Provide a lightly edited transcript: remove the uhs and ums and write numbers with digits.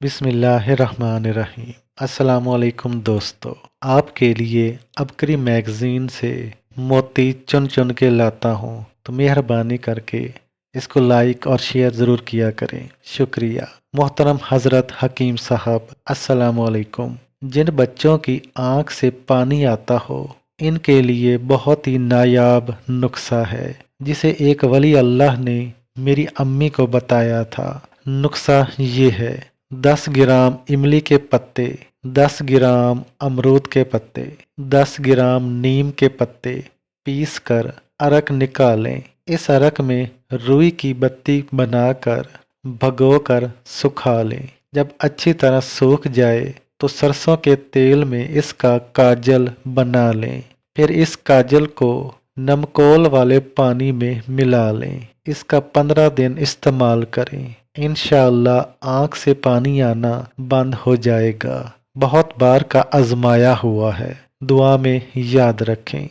بسم اللہ الرحمن الرحیم۔ السلام علیکم دوستو، آپ کے لیے عبقری میگزین سے موتی چن چن کے لاتا ہوں، تو مہربانی کر کے اس کو لائک اور شیئر ضرور کیا کریں، شکریہ۔ محترم حضرت حکیم صاحب، السلام علیکم۔ جن بچوں کی آنکھ سے پانی آتا ہو، ان کے لیے بہت ہی نایاب نسخہ ہے، جسے ایک ولی اللہ نے میری امی کو بتایا تھا۔ نسخہ یہ ہے: 10 گرام املی کے پتے، 10 گرام امرود کے پتے، 10 گرام نیم کے پتے پیس کر عرق نکالیں۔ اس عرق میں روئی کی بتی بنا کر بھگو کر سکھا لیں۔ جب اچھی طرح سوکھ جائے تو سرسوں کے تیل میں اس کا کاجل بنا لیں۔ پھر اس کاجل کو نمکول والے پانی میں ملا لیں۔ اس کا 15 دن استعمال کریں، انشاءاللہ آنکھ سے پانی آنا بند ہو جائے گا۔ بہت بار کا آزمایا ہوا ہے، دعا میں یاد رکھیں۔